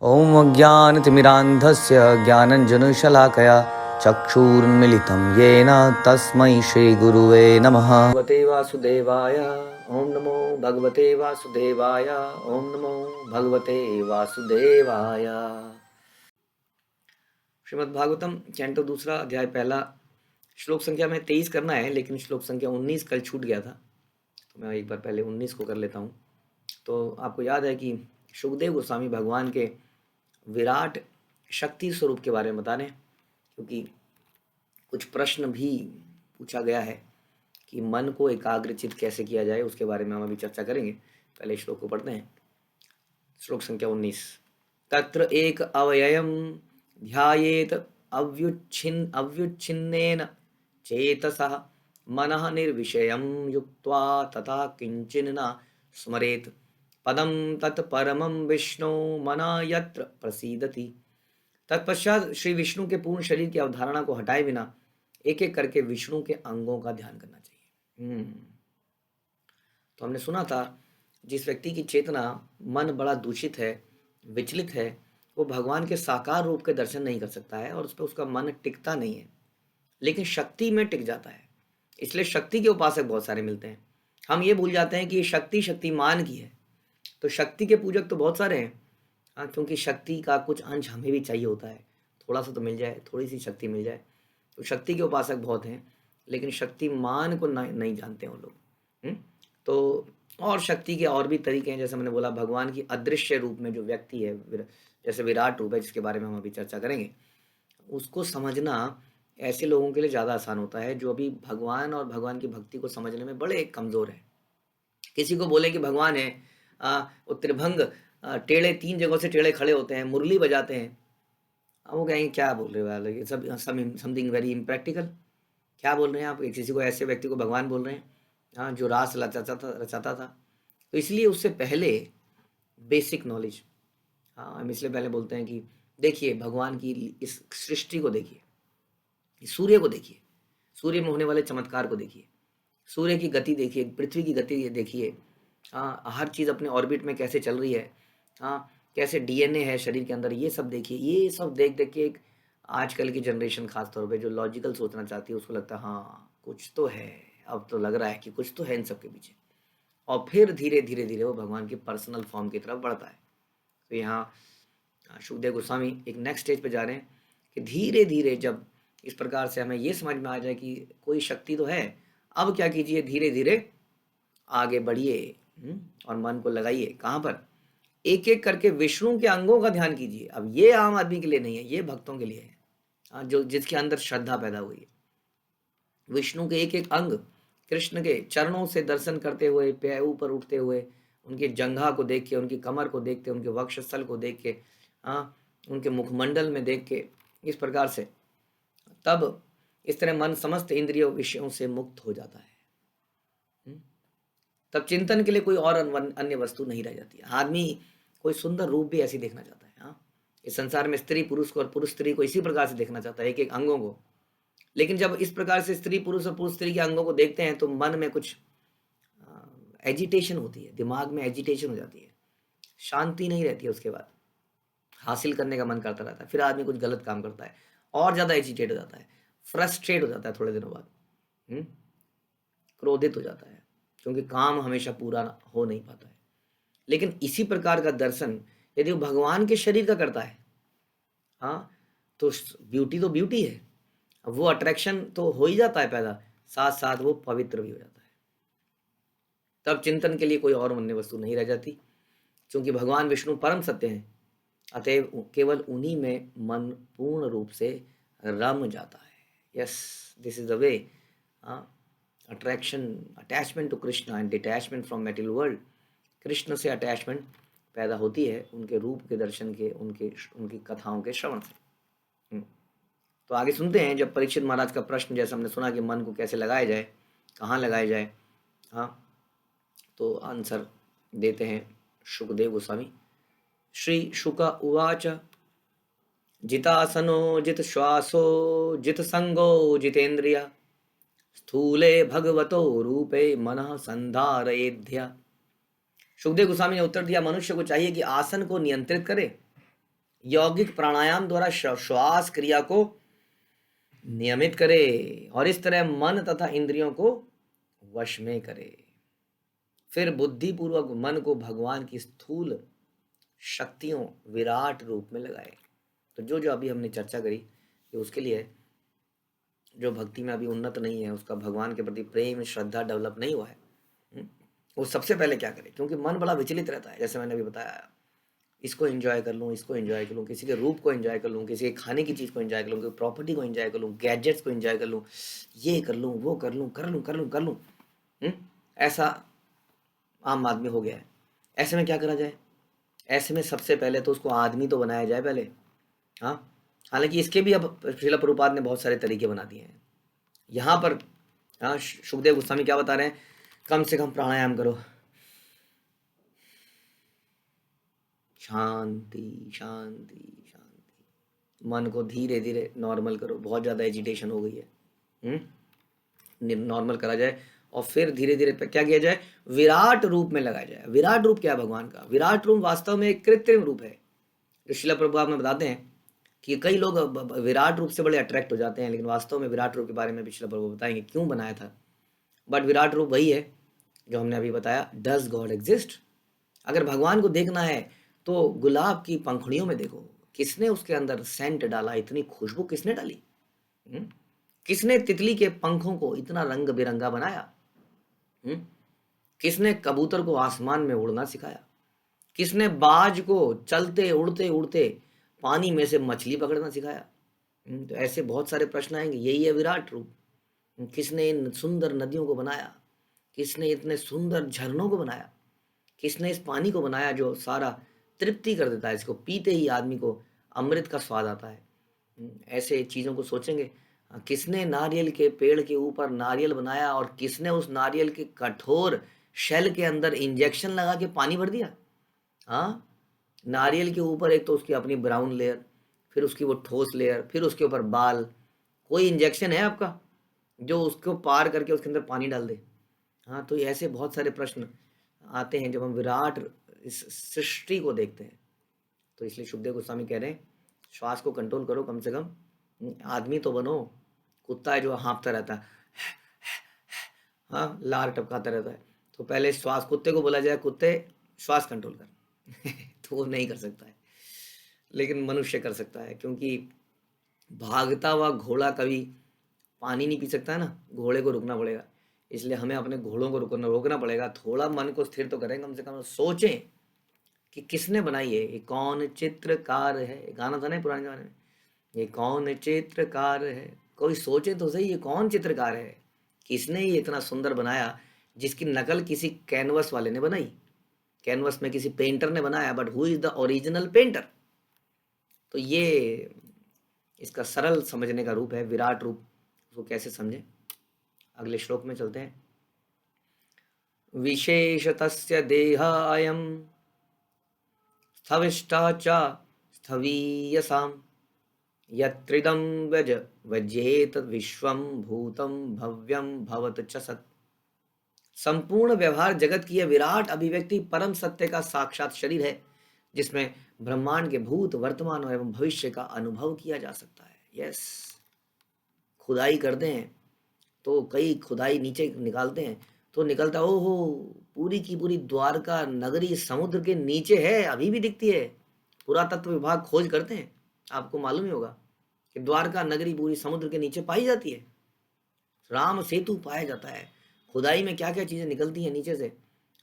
ॐ अज्ञानतिमिरान्धस्य ज्ञानञ्जनशलाकया चक्षुरुन्मिलितं येन तस्मै श्रीगुरुवे नमः। भगवते वासुदेवाय ॐ नमो भगवते वासुदेवाय ॐ नमो भगवते वासुदेवाय। श्रीमद् भागवतम कैंटो दूसरा अध्याय पहला श्लोक संख्या में 23 करना है, लेकिन श्लोक संख्या 19 कल छूट गया था, तो मैं एक बार पहले 19 को कर लेता हूँ। तो आपको याद है कि सुखदेव गोस्वामी भगवान के विराट शक्ति स्वरूप के बारे में बता रहे हैं, क्योंकि कुछ प्रश्न भी पूछा गया है कि मन को एकाग्रचित कैसे किया जाए, उसके बारे में हम अभी चर्चा करेंगे। पहले श्लोक को पढ़ते हैं। श्लोक संख्या 19। तत्र एक अवययम ध्यायेत अव्युच्छिन्नेन चेतसः मनः निर्विषयं युक्त्वा तथा किंचिन न स्मरेत पदम तत्परमं विष्णु मना यत्र प्रसीदति। तत्पश्चात श्री विष्णु के पूर्ण शरीर की अवधारणा को हटाए बिना एक एक करके विष्णु के अंगों का ध्यान करना चाहिए। तो हमने सुना था, जिस व्यक्ति की चेतना मन बड़ा दूषित है, विचलित है, वो भगवान के साकार रूप के दर्शन नहीं कर सकता है और उस पर उसका मन टिकता नहीं है, लेकिन शक्ति में टिक जाता है। इसलिए शक्ति के उपासक बहुत सारे मिलते हैं। हम ये भूल जाते हैं कि ये शक्ति शक्तिमान की है, तो शक्ति के पूजक तो बहुत सारे हैं। हाँ, क्योंकि शक्ति का कुछ अंश हमें भी चाहिए होता है, थोड़ा सा तो मिल जाए, थोड़ी सी शक्ति मिल जाए। तो शक्ति के उपासक बहुत हैं, लेकिन शक्तिमान को नहीं जानते हैं वो लोग। तो और शक्ति के और भी तरीके हैं, जैसे मैंने बोला भगवान की अदृश्य रूप में जो व्यक्ति है, जैसे विराट रूप है, जिसके बारे में हम अभी चर्चा करेंगे, उसको समझना ऐसे लोगों के लिए ज़्यादा आसान होता है जो अभी भगवान और भगवान की भक्ति को समझने में बड़े कमज़ोर है। किसी को बोले कि भगवान है, वो त्रिभंग टेढ़े 3 जगहों से टेढ़े खड़े होते हैं, मुरली बजाते हैं, वो कहेंगे क्या बोल रहे हो यार, ये सब समथिंग वेरी इम्प्रैक्टिकल, क्या बोल रहे हैं आप। किसी को, ऐसे व्यक्ति को भगवान बोल रहे हैं, हाँ, जो रास रचाता था। तो इसलिए उससे पहले बेसिक नॉलेज, हाँ, हम इसलिए पहले बोलते हैं कि देखिए भगवान की इस सृष्टि को देखिए, सूर्य को देखिए, सूर्य में होने वाले चमत्कार को देखिए, सूर्य की गति देखिए, पृथ्वी की गति देखिए, हाँ, हर चीज़ अपने ऑर्बिट में कैसे चल रही है, हाँ, कैसे डीएनए है शरीर के अंदर, ये सब देखिए। ये सब देख देख के एक आजकल की जनरेशन खास तौर पे जो लॉजिकल सोचना चाहती है, उसको लगता है हाँ कुछ तो है, अब तो लग रहा है कि कुछ तो है इन सब के पीछे, और फिर धीरे धीरे धीरे वो भगवान की पर्सनल फॉर्म की तरफ बढ़ता है। तो यहाँ सुखदेव गोस्वामी एक नेक्स्ट स्टेज पे जा रहे हैं कि धीरे धीरे जब इस प्रकार से हमें ये समझ में आ जाए कि कोई शक्ति तो है, अब क्या कीजिए, धीरे धीरे आगे बढ़िए और मन को लगाइए कहाँ पर, एक एक करके विष्णु के अंगों का ध्यान कीजिए। अब ये आम आदमी के लिए नहीं है, ये भक्तों के लिए है, जो जिसके अंदर श्रद्धा पैदा हुई है। विष्णु के एक एक अंग कृष्ण के चरणों से दर्शन करते हुए, पैर ऊपर उठते हुए, उनकी जंघा को देख के, उनकी कमर को देख के, उनके वक्षस्थल को देख के, हाँ, उनके मुखमंडल में देख के, इस प्रकार से तब इस तरह मन समस्त इंद्रियों विषयों से मुक्त हो जाता है। तब चिंतन के लिए कोई और अन्य वस्तु नहीं रह जाती। आदमी कोई सुंदर रूप भी ऐसी देखना चाहता है, हाँ, इस संसार में स्त्री पुरुष को और पुरुष स्त्री को इसी प्रकार से देखना चाहता है, एक एक अंगों को। लेकिन जब इस प्रकार से स्त्री पुरुष और पुरुष स्त्री के अंगों को देखते हैं तो मन में कुछ एजिटेशन होती है, दिमाग में एजिटेशन हो जाती है, शांति नहीं रहती है। उसके बाद हासिल करने का मन करता रहता है, फिर आदमी कुछ गलत काम करता है, और ज़्यादा एजिटेट हो जाता है, फ्रस्ट्रेट हो जाता है, थोड़े दिनों बाद क्रोधित हो जाता है, क्योंकि काम हमेशा पूरा हो नहीं पाता है। लेकिन इसी प्रकार का दर्शन यदि वो भगवान के शरीर का करता है, हाँ, तो ब्यूटी तो ब्यूटी है, वो अट्रैक्शन तो हो ही जाता है पैदा, साथ साथ वो पवित्र भी हो जाता है। तब चिंतन के लिए कोई और अन्य वस्तु नहीं रह जाती, क्योंकि भगवान विष्णु परम सत्य हैं, अतएव केवल उन्हीं में मन पूर्ण रूप से रम जाता है। Yes, this is the way. Attraction, attachment to Krishna and detachment from material world. Krishna से अटैचमेंट पैदा होती है उनके रूप के दर्शन के, उनकी कथाओं के श्रवण से। तो आगे सुनते हैं, जब परीक्षित महाराज का प्रश्न, जैसा हमने सुना कि मन को कैसे लगाया जाए, कहाँ लगाया जाए, हाँ, तो आंसर देते हैं सुखदेव गोस्वामी। श्री शुक उवाच जितासनो जित श्वासो जित संगो जितेन्द्रिय स्थूले भगवतो रूपे मनः संधारयेध्या। सुखदेव गोस्वामी ने उत्तर दिया, मनुष्य को चाहिए कि आसन को नियंत्रित करे, यौगिक प्राणायाम द्वारा श्वास क्रिया को नियमित करे और इस तरह मन तथा इंद्रियों को वश में करे। फिर बुद्धिपूर्वक मन को भगवान की स्थूल शक्तियों विराट रूप में लगाए। तो जो जो अभी हमने चर्चा करी कि उसके लिए जो भक्ति में अभी उन्नत नहीं है, उसका भगवान के प्रति प्रेम श्रद्धा डेवलप नहीं हुआ है, वो सबसे पहले क्या करे, क्योंकि मन बड़ा विचलित रहता है। जैसे मैंने अभी बताया, इसको एंजॉय कर लूँ, इसको एंजॉय कर लूँ, किसी के रूप को एंजॉय कर लूँ, किसी के खाने की चीज़ को एंजॉय कर लूँ, किसी प्रॉपर्टी को एंजॉय कर लूँ, गैजेट्स को एंजॉय कर लूँ, ये कर लूँ, वो कर लूँ, कर लूँ कर लूँ कर लूँ, ऐसा आम आदमी हो गया है। ऐसे में क्या करा जाए? ऐसे में सबसे पहले तो उसको आदमी तो बनाया जाए पहले। हाँ, हालांकि इसके भी अब श्रील प्रभुपाद ने बहुत सारे तरीके बना दिए हैं। यहाँ पर हाँ, सुखदेव गोस्वामी क्या बता रहे हैं? कम से कम प्राणायाम करो, शांति शांति शांति, मन को धीरे धीरे नॉर्मल करो। बहुत ज़्यादा एजिटेशन हो गई है, नॉर्मल करा जाए और फिर धीरे धीरे क्या किया जाए? विराट रूप में लगाया जाए। विराट रूप क्या है भगवान का? विराट रूप वास्तव में एक कृत्रिम रूप है। जो श्रील प्रभुपाद में बताते हैं कि कई लोग विराट रूप से बड़े अट्रैक्ट हो जाते हैं, लेकिन वास्तव में विराट रूप के बारे में भी श्रील प्रभु बताएंगे क्यों बनाया था। बट विराट रूप वही है जो हमने अभी बताया, डज गॉड एग्जिस्ट। अगर भगवान को देखना है तो गुलाब की पंखुड़ियों में देखो, किसने उसके अंदर सेंट डाला, इतनी खुशबू किसने डाली? किसने तितली के पंखों को इतना रंग बिरंगा बनाया? किसने कबूतर को आसमान में उड़ना सिखाया? किसने बाज को चलते उड़ते उड़ते पानी में से मछली पकड़ना सिखाया? तो ऐसे बहुत सारे प्रश्न आएंगे। यही है विराट रूप। किसने इन सुंदर नदियों को बनाया? किसने इतने सुंदर झरनों को बनाया? किसने इस पानी को बनाया जो सारा तृप्ति कर देता है, इसको पीते ही आदमी को अमृत का स्वाद आता है? ऐसे चीज़ों को सोचेंगे। किसने नारियल के पेड़ के ऊपर नारियल बनाया और किसने उस नारियल के कठोर शेल के अंदर इंजेक्शन लगा के पानी भर दिया? हाँ, नारियल के ऊपर एक तो उसकी अपनी ब्राउन लेयर, फिर उसकी वो ठोस लेयर, फिर उसके ऊपर बाल। कोई इंजेक्शन है आपका जो उसको पार करके उसके अंदर पानी डाल दे? हाँ, तो ऐसे बहुत सारे प्रश्न आते हैं जब हम विराट इस सृष्टि को देखते हैं। तो इसलिए सुखदेव गोस्वामी कह रहे हैं श्वास को कंट्रोल करो, कम से कम आदमी तो बनो। कुत्ता है जो हाँफता रहता है, हाँ, लार टपकाता रहता है, तो पहले श्वास, कुत्ते को बोला जाए कुत्ते श्वास कंट्रोल कर तो वो नहीं कर सकता है, लेकिन मनुष्य कर सकता है, क्योंकि भागता हुआ घोड़ा कभी पानी नहीं पी सकता है ना, घोड़े को रुकना पड़ेगा। इसलिए हमें अपने घोड़ों को रोकना पड़ेगा। थोड़ा मन को स्थिर तो करें, कम से कम सोचें कि किसने बनाई है, ये कौन चित्रकार है। ये गाना था ना पुराने जमाने में, ये कौन चित्रकार है। कोई सोचे तो सही, ये कौन चित्रकार है, किसने ये इतना सुंदर बनाया, जिसकी नकल किसी कैनवस वाले ने बनाई, कैनवस में किसी पेंटर ने बनाया, but who is the original painter? तो ये इसका सरल समझने का रूप है, विराट रूप। उसको कैसे समझें? अगले श्लोक में चलते हैं। विशेषतस्य देहायम स्थविष्टा च स्थवीयसाम यत्रिदं व्यजेत विश्वम भूतम भव्यम भवत च सत्। संपूर्ण व्यवहार जगत की यह विराट अभिव्यक्ति परम सत्य का साक्षात शरीर है, जिसमें ब्रह्मांड के भूत वर्तमान एवं भविष्य का अनुभव किया जा सकता है। यस, खुदाई करते हैं तो कई खुदाई नीचे निकालते हैं तो निकलता, ओहो, पूरी की पूरी द्वारका नगरी समुद्र के नीचे है, अभी भी दिखती है। पुरातत्व विभाग खोज करते हैं, आपको मालूम ही होगा कि द्वारका नगरी पूरी समुद्र के नीचे पाई जाती है। राम सेतु पाया जाता है। खुदाई में क्या क्या चीजें निकलती हैं नीचे से,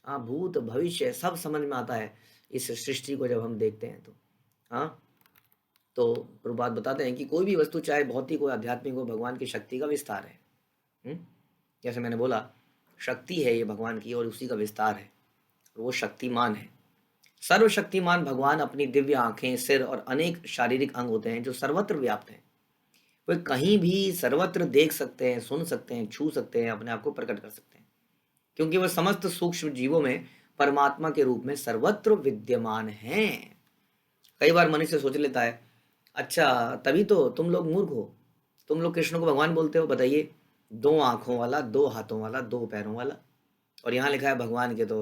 हाँ, भूत भविष्य सब समझ में आता है इस सृष्टि को जब हम देखते हैं तो। हाँ, तो प्रभुपाद बताते हैं कि कोई भी वस्तु, चाहे भौतिक हो आध्यात्मिक हो, भगवान की शक्ति का विस्तार है। जैसे मैंने बोला, शक्ति है ये भगवान की और उसी का विस्तार है, वो शक्तिमान है। सर्वशक्तिमान भगवान अपनी दिव्य आंखें, सिर और अनेक शारीरिक अंग होते हैं जो सर्वत्र व्याप्त हैं। वे कहीं भी सर्वत्र देख सकते हैं, सुन सकते हैं, छू सकते हैं, अपने आप को प्रकट कर सकते हैं, क्योंकि वह समस्त सूक्ष्म जीवों में परमात्मा के रूप में सर्वत्र विद्यमान हैं। कई बार मनुष्य सोच लेता है, अच्छा तभी तो तुम लोग मूर्ख हो, तुम लोग कृष्ण को भगवान बोलते हो। बताइए, 2 आंखों वाला, 2 हाथों वाला, 2 पैरों वाला, और यहाँ लिखा है भगवान के तो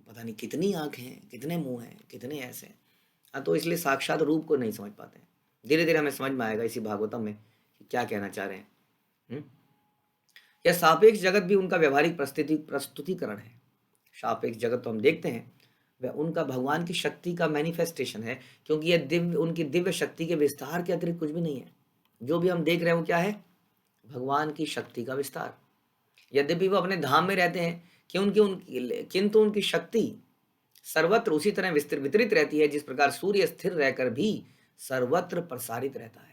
पता नहीं कितनी आंखें हैं, कितने मुंह हैं, कितने ऐसे हैं। तो इसलिए साक्षात रूप को नहीं समझ पाते हैं। धीरे धीरे हमें समझ में आएगा इसी भागवतम में कि क्या कहना चाह रहे हैं। हम्म? यह सापेक्ष जगत भी उनका व्यवहारिक प्रस्तुतिकरण है। सापेक्ष जगत तो हम देखते हैं वह उनका भगवान की शक्ति का मैनिफेस्टेशन है, क्योंकि यह दिव्य उनकी दिव्य शक्ति के विस्तार के अतिरिक्त कुछ भी नहीं है। जो भी हम देख रहे हैं वो क्या है? भगवान की शक्ति का विस्तार। यद्यपि वो अपने धाम में रहते हैं किंतु उनकी शक्ति सर्वत्र उसी तरह वितरित रहती है जिस प्रकार सूर्य स्थिर रहकर भी सर्वत्र प्रसारित रहता है।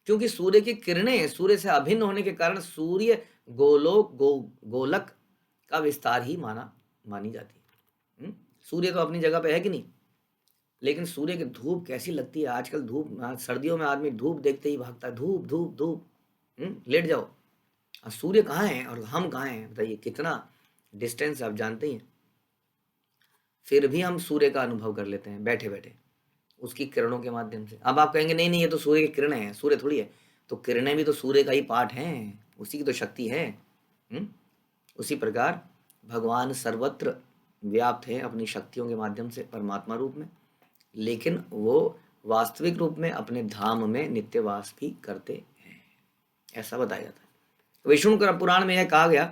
क्योंकि सूर्य की किरणें सूर्य से अभिन्न होने के कारण सूर्य गोलक का विस्तार ही मानी जाती है। सूर्य तो अपनी जगह पे है कि नहीं, लेकिन सूर्य की धूप कैसी लगती है आजकल। धूप, सर्दियों में आदमी धूप देखते ही भागता है, धूप धूप धूप। लेट जाओ। और सूर्य कहाँ है और हम कहाँ हैं? बताइए कितना डिस्टेंस आप जानते हैं। फिर भी हम सूर्य का अनुभव कर लेते हैं बैठे बैठे उसकी किरणों के माध्यम से। अब आप कहेंगे नहीं नहीं, ये तो सूर्य की किरणें हैं, सूर्य थोड़ी है। तो किरणें भी तो सूर्य का ही पार्ट हैं, उसी की तो शक्ति है। उसी प्रकार भगवान सर्वत्र व्याप्त है अपनी शक्तियों के माध्यम से परमात्मा रूप में, लेकिन वो वास्तविक रूप में अपने धाम में नित्यवास भी करते हैं, ऐसा बताया जाता है। विष्णु पुराण में यह कहा गया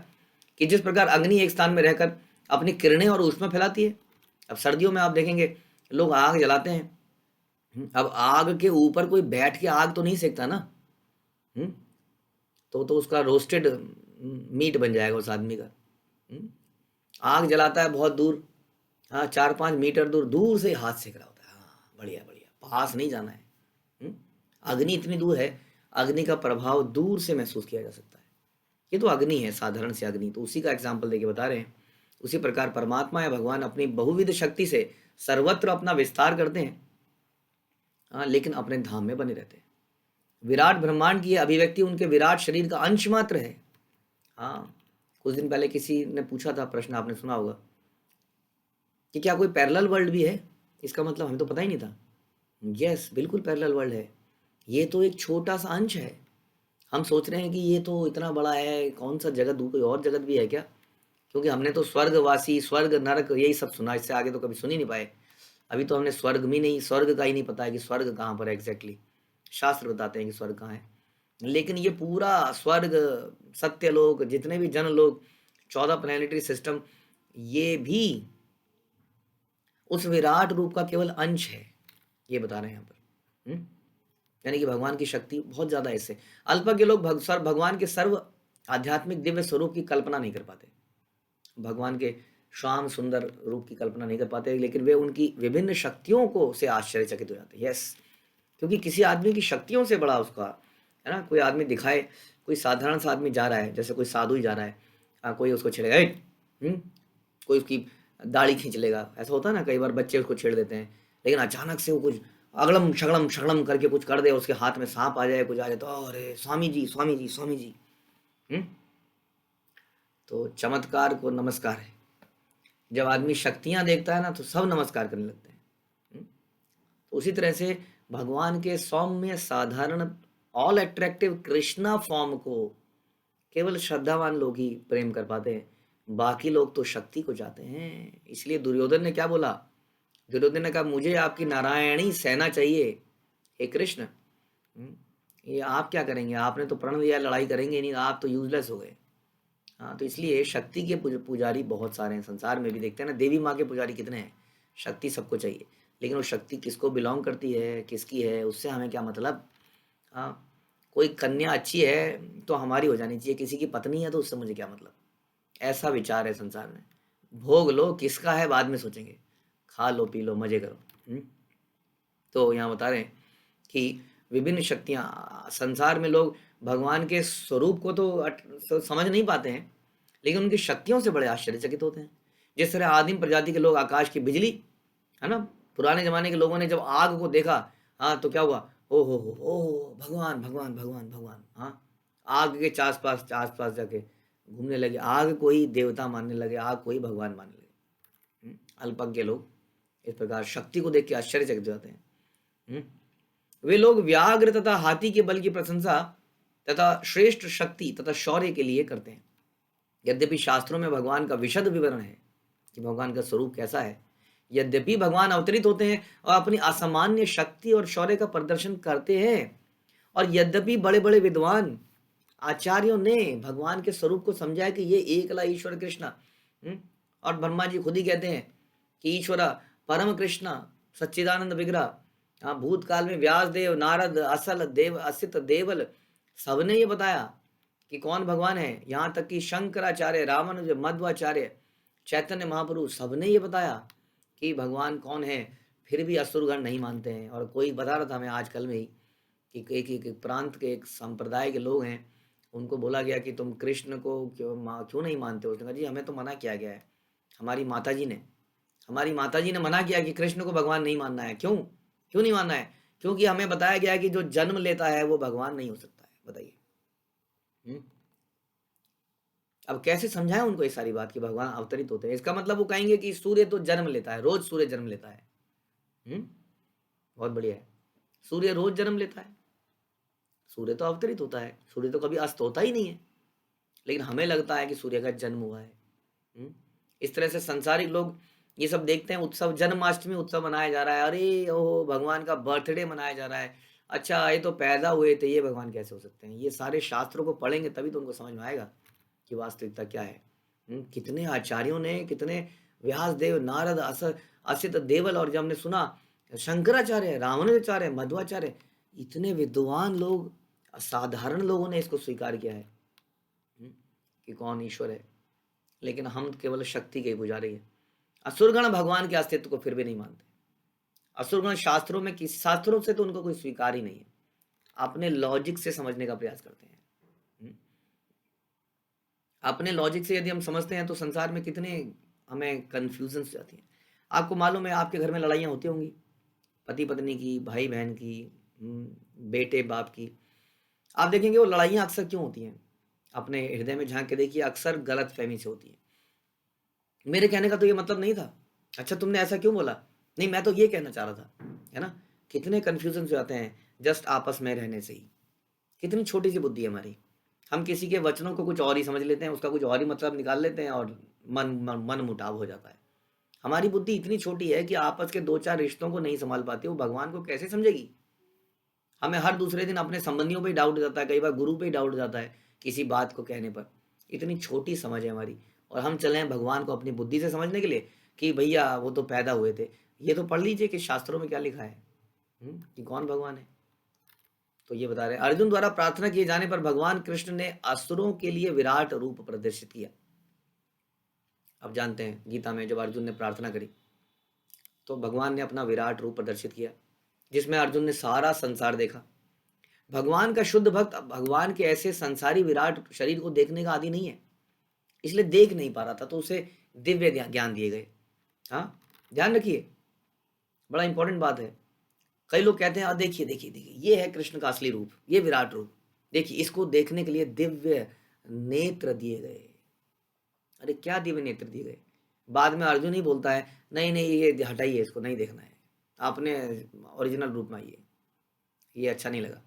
कि जिस प्रकार अग्नि एक स्थान में रहकर अपनी किरणें और ऊष्मा फैलाती है। अब सर्दियों में आप देखेंगे लोग आग जलाते हैं। अब आग के ऊपर कोई बैठ के आग तो नहीं सेकता ना। तो उसका रोस्टेड मीट बन जाएगा उस आदमी का। आग जलाता है बहुत दूर, 4-5 मीटर दूर से हाथ सेक रहा होता है। बढ़िया बढ़िया, पास नहीं जाना है। अग्नि इतनी दूर है, अग्नि का प्रभाव दूर से महसूस किया जा सकता है। ये तो अग्नि है, साधारण से अग्नि। तो उसी का एग्जाम्पल देके बता रहे हैं। उसी प्रकार परमात्मा या भगवान अपनी बहुविध शक्ति से सर्वत्र अपना विस्तार करते हैं, लेकिन अपने धाम में बने रहते हैं। विराट ब्रह्मांड की अभिव्यक्ति उनके विराट शरीर का अंश मात्र है। कुछ दिन पहले किसी ने पूछा था प्रश्न, आपने सुना होगा कि क्या कोई पैरेलल वर्ल्ड भी है? इसका मतलब हमें तो पता ही नहीं था। यस, बिल्कुल पैरेलल वर्ल्ड है। ये तो एक छोटा सा अंश है। हम सोच रहे हैं कि ये तो इतना बड़ा है, कौन सा जगत, कोई और जगत भी है क्या? क्योंकि हमने तो स्वर्गवासी, स्वर्ग, नरक यही सब सुना, इससे आगे तो कभी सुन ही नहीं पाए। अभी तो हमने स्वर्ग का ही नहीं पता है कि स्वर्ग कहाँ पर है एग्जैक्टली। शास्त्र बताते हैं कि स्वर्ग कहाँ है, लेकिन ये पूरा स्वर्ग, सत्यलोक, जितने भी जनलोक, 14 प्लैनेटरी सिस्टम, ये भी उस विराट रूप का केवल अंश है, ये बता रहे हैं यहाँ पर। यानी कि भगवान की शक्ति बहुत ज्यादा है। इससे अल्पज्ञ लोग भगवान के सर्व आध्यात्मिक दिव्य स्वरूप की कल्पना नहीं कर पाते, भगवान के श्याम सुंदर रूप की कल्पना नहीं कर पाते, लेकिन वे उनकी विभिन्न शक्तियों को से आश्चर्यचकित हो जाते हैं। यस, क्योंकि किसी आदमी की शक्तियों से बड़ा उसका है ना। कोई आदमी दिखाए, कोई साधारण सा आदमी जा रहा है, जैसे कोई साधु ही जा रहा है, कोई उसको छेड़ेगा, कोई उसकी दाढ़ी खींच लेगा, ऐसा होता है ना। कई बार बच्चे उसको छेड़ देते हैं, लेकिन अचानक से वो कुछ अगड़म शगड़म शगड़म करके कुछ कर दे, उसके हाथ में सांप आ जाए, कुछ आ जाए, तो अरे स्वामी जी स्वामी जी स्वामी जी। तो चमत्कार को नमस्कार है। जब आदमी शक्तियां देखता है ना तो सब नमस्कार करने लगते हैं। तो उसी तरह से भगवान के सौम्य, साधारण, ऑल अट्रैक्टिव कृष्णा फॉर्म को केवल श्रद्धावान लोग ही प्रेम कर पाते हैं, बाकी लोग तो शक्ति को चाहते हैं। इसलिए दुर्योधन ने क्या बोला? दुर्योधन ने कहा मुझे आपकी नारायणी सेना चाहिए, हे कृष्ण। ये आप क्या करेंगे? आपने तो प्रण लिया लड़ाई करेंगे नहीं, आप तो यूजलेस हो गए। तो इसलिए शक्ति के पुजारी बहुत सारे हैं संसार में भी। देखते हैं ना, देवी माँ के पुजारी कितने हैं। शक्ति सबको चाहिए, लेकिन वो शक्ति किसको बिलोंग करती है, किसकी है, उससे हमें क्या मतलब। कोई कन्या अच्छी है तो हमारी हो जानी चाहिए, किसी की पत्नी है तो उससे मुझे क्या मतलब। ऐसा विचार है संसार में। भोग लो, किसका है बाद में सोचेंगे, खा लो पी लो मजे करो। तो यहाँ बता रहे हैं कि विभिन्न शक्तियाँ संसार में, लोग भगवान के स्वरूप को तो समझ नहीं पाते हैं, लेकिन उनकी शक्तियों से बड़े आश्चर्यचकित होते हैं। जिस तरह आदिम प्रजाति के लोग आकाश की बिजली, है ना, पुराने जमाने के लोगों ने जब आग को देखा, तो क्या हुआ? ओ हो भगवान भगवान भगवान भगवान। आग के आसपास जाके घूमने लगे, आग को ही देवता मानने लगे, आग को ही भगवान मानने लगे। अल्पज्ञ लोग इस प्रकार शक्ति को देख के आश्चर्यचकित हो जाते हैं। वे लोग व्याघ्र तथा हाथी के बल की प्रशंसा तथा श्रेष्ठ शक्ति तथा शौर्य के लिए करते हैं। यद्यपि शास्त्रों में भगवान का विशद विवरण है कि भगवान का स्वरूप कैसा है, यद्यपि भगवान अवतरित होते हैं और अपनी असामान्य शक्ति और शौर्य का प्रदर्शन करते हैं, और यद्यपि बड़े बड़े विद्वान आचार्यों ने भगवान के स्वरूप को समझा कि ये एकला ईश्वर कृष्ण, और ब्रह्मा जी खुद ही कहते हैं कि ईश्वर परम कृष्ण सच्चिदानंद विग्रह। हाँ, भूतकाल में व्यास देव, नारद, असल देव, असित देवल, सबने ये बताया कि कौन भगवान है। यहाँ तक कि शंकराचार्य, रामानुज, मध्वाचार्य, चैतन्य महाप्रभु, सबने ये बताया कि भगवान कौन है। फिर भी असुरगण नहीं मानते हैं। और कोई बता रहा था मैं आजकल में ही कि एक प्रांत के एक संप्रदाय के लोग हैं, उनको बोला गया कि तुम कृष्ण को क्यों नहीं मानते हो। उसने कहा जी हमें तो मना किया गया है, हमारी माता जी ने मना किया कि कृष्ण को भगवान नहीं मानना है। क्यों क्यों नहीं मानना है? क्योंकि हमें बताया गया है कि जो जन्म लेता है वो भगवान नहीं हो सकता है। बताइए। अब कैसे समझाएं उनको ये सारी बात कि भगवान अवतरित होते हैं? इसका मतलब वो कहेंगे कि सूर्य तो जन्म लेता है, रोज सूर्य जन्म लेता है। बहुत बढ़िया है, सूर्य रोज जन्म लेता है, सूर्य तो अवतरित होता है, सूर्य तो कभी अस्त होता ही नहीं है। लेकिन हमें लगता है कि सूर्य का जन्म हुआ है। इस तरह से संसारिक लोग ये सब देखते हैं, उत्सव, जन्माष्टमी उत्सव मनाया जा रहा है, अरे ओहो भगवान का बर्थडे मनाया जा रहा है, अच्छा ये तो पैदा हुए थे, ये भगवान कैसे हो सकते हैं? ये सारे शास्त्रों को पढ़ेंगे तभी तो उनको समझ में आएगा कि वास्तविकता क्या है। कितने आचार्यों ने, कितने व्यास देव, नारद, असित देवल, और जब हमने सुना शंकराचार्य, रामानुजाचार्य, मध्वाचार्य, इतने विद्वान लोग, साधारण लोगों ने इसको स्वीकार किया है कि कौन ईश्वर है। लेकिन हम केवल शक्ति के ही पुजारी है। असुरगण भगवान के अस्तित्व को फिर भी नहीं मानते। असुरगण शास्त्रों में, किसी शास्त्रों से तो उनको कोई स्वीकार ही नहीं है, अपने लॉजिक से समझने का प्रयास करते हैं। अपने लॉजिक से यदि हम समझते हैं तो संसार में कितने हमें कन्फ्यूजन जाती हैं। आपको मालूम है आपके घर में लड़ाइयाँ होती होंगी, पति पत्नी की, भाई बहन की, बेटे बाप की। आप देखेंगे वो लड़ाइयाँ अक्सर क्यों होती हैं, अपने हृदय में झांक के देखिए, अक्सर गलत फहमी से होती है। मेरे कहने का तो ये मतलब नहीं था, अच्छा तुमने ऐसा क्यों बोला, नहीं मैं तो ये कहना चाह रहा था, है ना। कितने कन्फ्यूजन हो जाते हैं जस्ट आपस में रहने से ही। कितनी छोटी सी बुद्धि है हमारी, हम किसी के वचनों को कुछ और ही समझ लेते हैं, उसका कुछ और ही मतलब निकाल लेते हैं, और मन मुटाव हो जाता है। हमारी बुद्धि इतनी छोटी है कि आपस के दो चार रिश्तों को नहीं संभाल पाती, वो भगवान को कैसे समझेगी। हमें हर दूसरे दिन अपने संबंधियों पे डाउट जाता है, कई बार गुरु पे डाउट जाता है किसी बात को कहने पर। इतनी छोटी समझ है हमारी, और हम चले हैं भगवान को अपनी बुद्धि से समझने के लिए कि भैया वो तो पैदा हुए थे। ये तो पढ़ लीजिए कि शास्त्रों में क्या लिखा है कि कौन भगवान है। तो ये बता रहे हैं, अर्जुन द्वारा प्रार्थना किए जाने पर भगवान कृष्ण ने असुरों के लिए विराट रूप प्रदर्शित किया। अब जानते हैं गीता में जब अर्जुन ने प्रार्थना करी तो भगवान ने अपना विराट रूप प्रदर्शित किया, जिसमें अर्जुन ने सारा संसार देखा। भगवान का शुद्ध भक्त भगवान के ऐसे संसारी विराट शरीर को देखने का आदि नहीं है, इसलिए देख नहीं पा रहा था, तो उसे दिव्य ज्ञान दिए गए। हाँ, ध्यान रखिए, बड़ा इंपॉर्टेंट बात है। कई लोग कहते हैं देखिए देखिए देखिए ये है कृष्ण का असली रूप, ये विराट रूप, देखिए इसको देखने के लिए दिव्य नेत्र दिए गए। अरे क्या दिव्य नेत्र दिए गए? बाद में अर्जुन ही बोलता है नहीं नहीं ये हटाइए, इसको नहीं देखना है, आपने ओरिजिनल रूप में आइए, ये अच्छा नहीं लगा।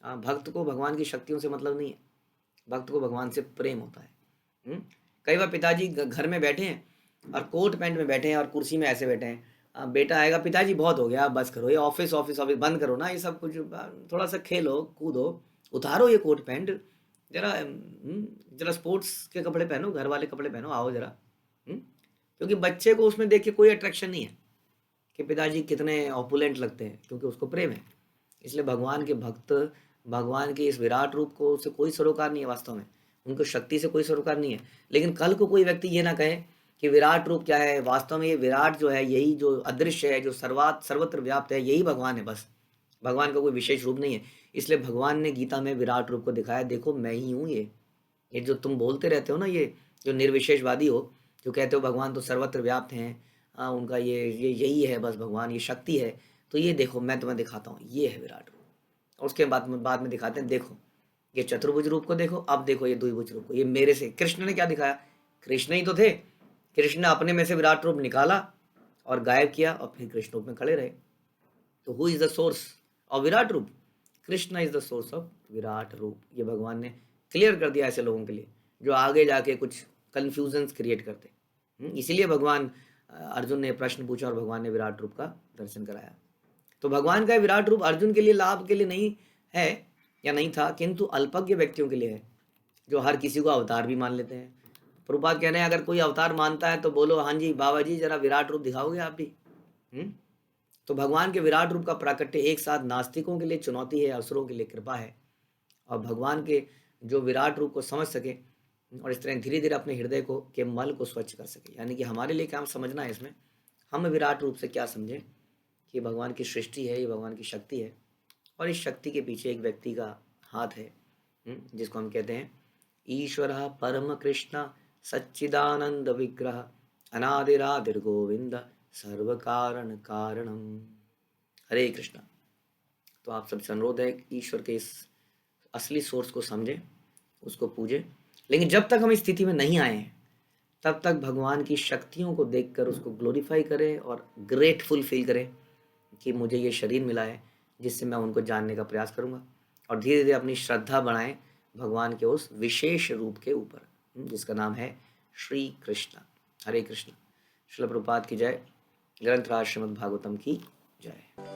हाँ, भक्त को भगवान की शक्तियों से मतलब नहीं है, भक्त को भगवान से प्रेम होता है। कई बार पिताजी घर में बैठे हैं और कोट पैंट में बैठे हैं और कुर्सी में ऐसे बैठे हैं, बेटा आएगा, पिताजी बहुत हो गया बस करो, ये ऑफिस ऑफिस ऑफिस बंद करो ना, ये सब कुछ थोड़ा सा खेलो कूदो, उतारो ये कोट पैंट, जरा जरा स्पोर्ट्स के कपड़े पहनो, घर वाले कपड़े पहनो, आओ जरा। क्योंकि बच्चे को उसमें देख के कोई अट्रैक्शन नहीं है कि पिताजी कितने ऑपुलेंट लगते हैं, क्योंकि उसको प्रेम है। इसलिए भगवान के भक्त भगवान के इस विराट रूप को से कोई सरोकार नहीं है, वास्तव में उनको शक्ति से कोई सरोकार नहीं है। लेकिन कल को कोई व्यक्ति ये ना कहे कि विराट रूप क्या है, वास्तव में ये विराट जो है, यही जो अदृश्य है, जो सर्वत्र व्याप्त है, यही भगवान है बस, भगवान का कोई विशेष रूप नहीं है। इसलिए भगवान ने गीता में विराट रूप को दिखाया, देखो मैं ही हूँ। ये जो तुम बोलते रहते हो ना, ये जो निर्विशेषवादी हो, जो कहते हो भगवान तो सर्वत्र व्याप्त हैं, उनका ये यही है बस भगवान, ये शक्ति है, तो ये देखो मैं तुम्हें दिखाता हूँ, ये है विराट रूप। और उसके बाद में दिखाते हैं, देखो ये चतुर्भुज रूप को देखो, अब देखो ये द्विभुज रूप को। ये मेरे से कृष्ण ने क्या दिखाया, कृष्ण ही तो थे, कृष्ण ने अपने में से विराट रूप निकाला और गायब किया और फिर कृष्ण रूप में खड़े रहे। तो who is the source of virat roop? Krishna is the source of virat roop. ये भगवान ने क्लियर कर दिया ऐसे लोगों के लिए जो आगे जाके कुछ कंफ्यूजन क्रिएट करते। इसीलिए भगवान अर्जुन ने प्रश्न पूछा और भगवान ने विराट रूप का दर्शन कराया। तो भगवान का विराट रूप अर्जुन के लिए लाभ के लिए नहीं है या नहीं था, किंतु अल्पज्ञ व्यक्तियों के लिए है, जो हर किसी को अवतार भी मान लेते हैं। प्रभुपाद कह रहे हैं अगर कोई अवतार मानता है तो बोलो हाँ जी बाबा जी जरा विराट रूप दिखाओगे आप भी। तो भगवान के विराट रूप का प्राकट्य एक साथ नास्तिकों के लिए चुनौती है, असुरों के लिए कृपा है। और भगवान के जो विराट रूप को समझ सके और इस तरह धीरे धीरे अपने हृदय को के मल को स्वच्छ कर सके, यानी कि हमारे लिए क्या समझना है इसमें, हम विराट रूप से क्या समझें कि भगवान की सृष्टि है, ये भगवान की शक्ति है और इस शक्ति के पीछे एक व्यक्ति का हाथ है, जिसको हम कहते हैं ईश्वर परम कृष्ण सच्चिदानंद विग्रह अनादिरादिर गोविंद सर्व कारण कारणम। हरे कृष्णा। तो आप सबसे अनुरोध है कि ईश्वर के इस असली सोर्स को समझें, उसको पूजें। लेकिन जब तक हम इस स्थिति में नहीं आए हैं तब तक भगवान की शक्तियों को देखकर उसको ग्लोरीफाई करें और ग्रेटफुल फील करें कि मुझे ये शरीर मिला है जिससे मैं उनको जानने का प्रयास करूँगा, और धीरे धीरे अपनी श्रद्धा बढ़ाएं भगवान के उस विशेष रूप के ऊपर जिसका नाम है श्री कृष्ण। हरे कृष्ण। श्रील प्रभुपाद की जय। ग्रंथराज श्रीमद् भागवतम की जय।